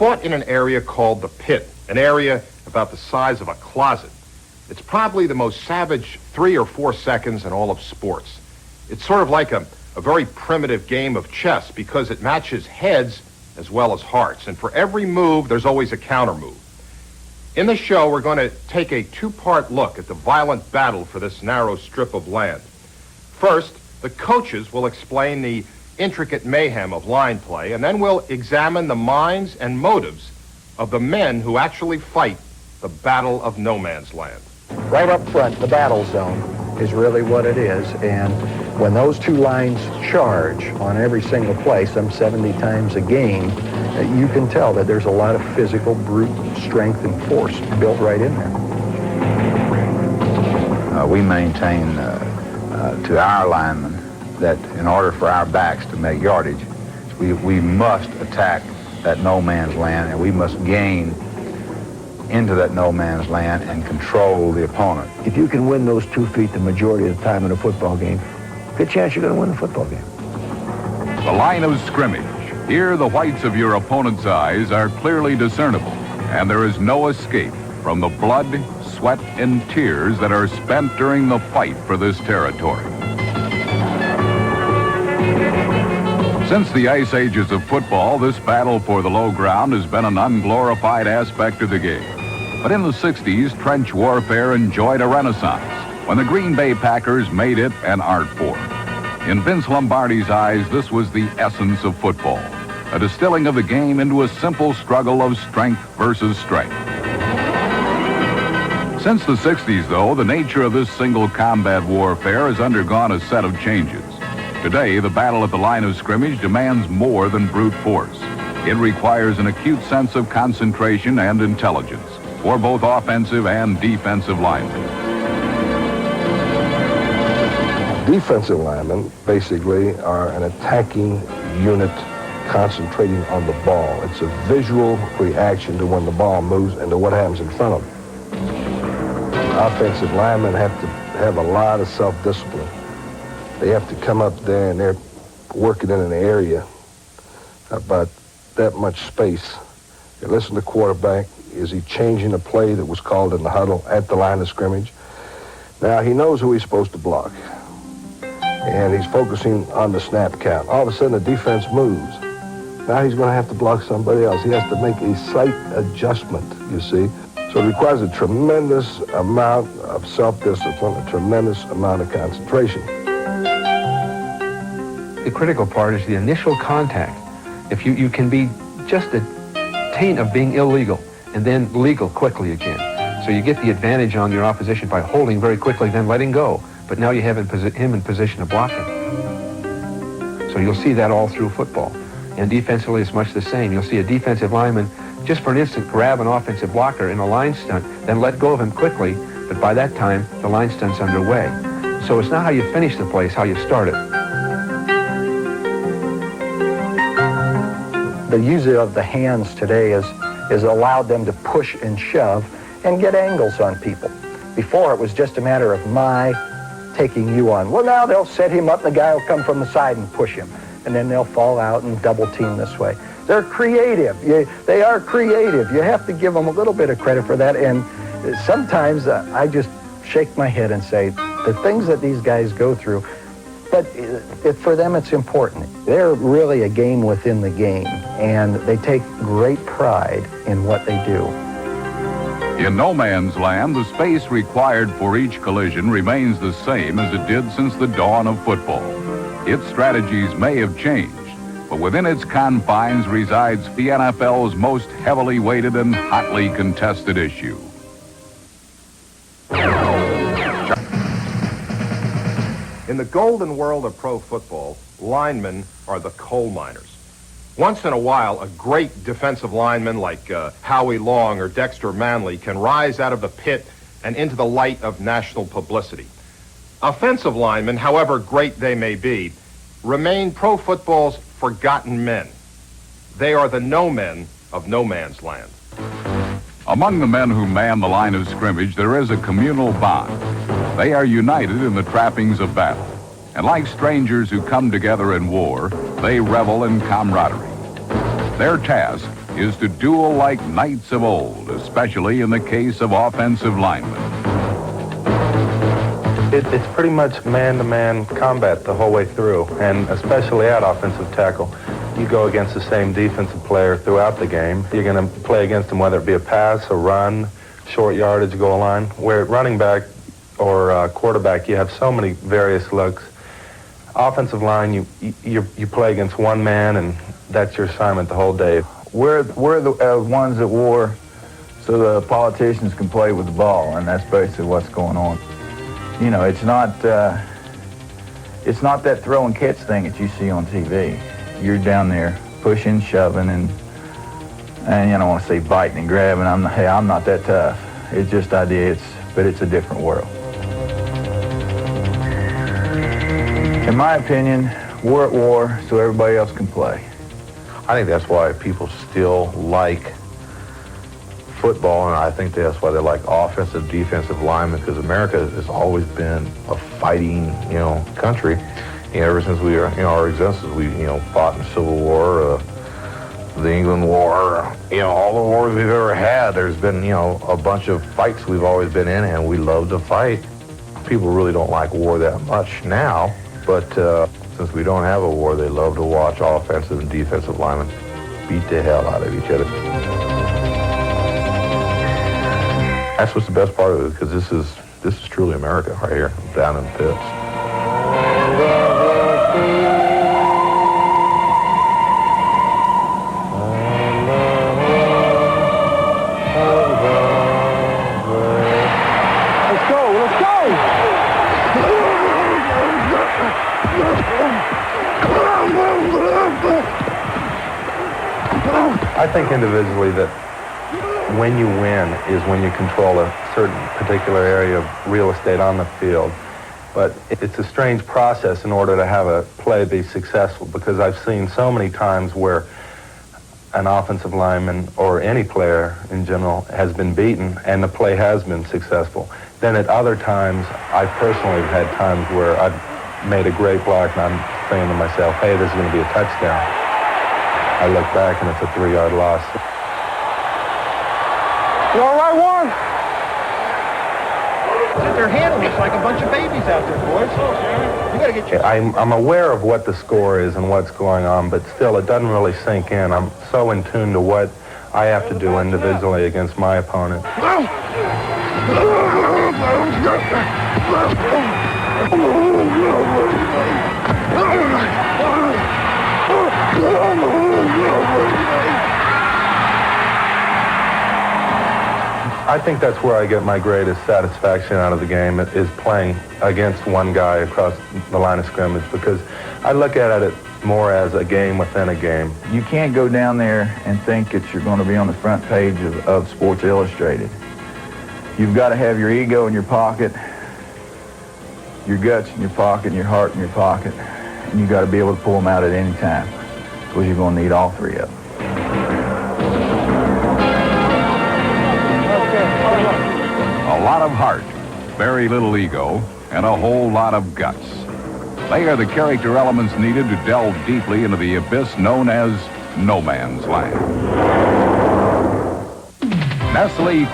fought in an area called the pit, an area about the size of a closet. It's probably the most savage 3 or 4 seconds in all of sports. It's sort of like a very primitive game of chess because it matches heads as well as hearts. And for every move, there's always a counter move. In the show, we're going to take a 2-part look at the violent battle for this narrow strip of land. First, the coaches will explain the intricate mayhem of line play, and then we'll examine the minds and motives of the men who actually fight the battle of no man's land. Right up front, the battle zone is really what it is, and when those two lines charge on every single play, some 70 times a game, you can tell that there's a lot of physical, brute strength and force built right in there. We maintain to our linemen that in order for our backs to make yardage, we must attack that no man's land, and we must gain into that no man's land and control the opponent. If you can win those 2 feet the majority of the time in a football game, good chance you're going to win the football game. The line of scrimmage. Here, the whites of your opponent's eyes are clearly discernible, and there is no escape from the blood, sweat, and tears that are spent during the fight for this territory. Since the ice ages of football, this battle for the low ground has been an unglorified aspect of the game. But in the 60s, trench warfare enjoyed a renaissance when the Green Bay Packers made it an art form. In Vince Lombardi's eyes, this was the essence of football, a distilling of the game into a simple struggle of strength versus strength. Since the 60s, though, the nature of this single combat warfare has undergone a set of changes. Today, the battle at the line of scrimmage demands more than brute force. It requires an acute sense of concentration and intelligence for both offensive and defensive linemen. Defensive linemen basically are an attacking unit concentrating on the ball. It's a visual reaction to when the ball moves and to what happens in front of them. Offensive linemen have to have a lot of self-discipline. They have to come up there and they're working in an area about that much space. They listen to the quarterback. Is he changing a play that was called in the huddle at the line of scrimmage? Now, he knows who he's supposed to block. And he's focusing on the snap count. All of a sudden, the defense moves. Now he's going to have to block somebody else. He has to make a slight adjustment, you see. So it requires a tremendous amount of self-discipline, a tremendous amount of concentration. The critical part is the initial contact. If you can be just a taint of being illegal and then legal quickly again. So you get the advantage on your opposition by holding very quickly, then letting go. But now you have him in position of blocking. So you'll see that all through football. And defensively, it's much the same. You'll see a defensive lineman just for an instant grab an offensive blocker in a line stunt, then let go of him quickly. But by that time, the line stunt's underway. So it's not how you finish the play, it's how you start it. The use of the hands today is allowed them to push and shove and get angles on people. Before, it was just a matter of taking you on. Well, now they'll set him up, and the guy will come from the side and push him. And then they'll fall out and double team this way. They're creative. They are creative. You have to give them a little bit of credit for that. And sometimes I just shake my head and say, the things that these guys go through, but for them it's important. They're really a game within the game, and they take great pride in what they do. In no man's land, the space required for each collision remains the same as it did since the dawn of football. Its strategies may have changed, but within its confines resides the NFL's most heavily weighted and hotly contested issue. In the golden world of pro football, linemen are the coal miners. Once in a while, a great defensive lineman like Howie Long or Dexter Manley can rise out of the pit and into the light of national publicity. Offensive linemen, however great they may be, remain pro football's forgotten men. They are the no men of no man's land. Among the men who man the line of scrimmage, there is a communal bond. They are united in the trappings of battle. And like strangers who come together in war, they revel in camaraderie. Their task is to duel like knights of old, especially in the case of offensive linemen. It's pretty much man-to-man combat the whole way through, and especially at offensive tackle. You go against the same defensive player throughout the game. You're going to play against him whether it be a pass, a run, short yardage, goal line. Where at running back or quarterback, you have so many various looks. Offensive line, you play against one man, and that's your assignment the whole day. We're the ones that war so the politicians can play with the ball, and that's basically what's going on. You know, it's not that throw and catch thing that you see on TV. You're down there pushing, shoving, and you don't want to say biting and grabbing. I'm not that tough. It's just idea. But it's a different world. In my opinion, we're at war so everybody else can play. I think that's why people still like football, and I think that's why they like offensive, defensive linemen, because America has always been a fighting, country. Ever since we are, our existence, we, fought in the Civil War, the England War, all the wars we've ever had. There's been, a bunch of fights we've always been in, and we love to fight. People really don't like war that much now, but since we don't have a war, they love to watch offensive and defensive linemen beat the hell out of each other. That's what's the best part of it, because this is truly America right here, down in the pits. I think individually that when you win is when you control a certain particular area of real estate on the field. But it's a strange process in order to have a play be successful, because I've seen so many times where an offensive lineman or any player in general has been beaten and the play has been successful. Then at other times, I personally have had times where I've made a great block and I'm saying to myself, hey, this is going to be a touchdown. I look back and it's a 3-yard loss. You all right, Warren? Their hand looks like a bunch of babies out there, boys. You gotta get your... I'm aware of what the score is and what's going on, but still it doesn't really sink in. I'm so in tune to what I have to do individually against my opponent. I think that's where I get my greatest satisfaction out of the game, is playing against one guy across the line of scrimmage, because I look at it more as a game within a game. You can't go down there and think that you're going to be on the front page of Sports Illustrated. You've got to have your ego in your pocket, your guts in your pocket, and your heart in your pocket, and you've got to be able to pull them out at any time, because you're going to need all three of them. A lot of heart, very little ego, and a whole lot of guts. They are the character elements needed to delve deeply into the abyss known as no man's land. Nestle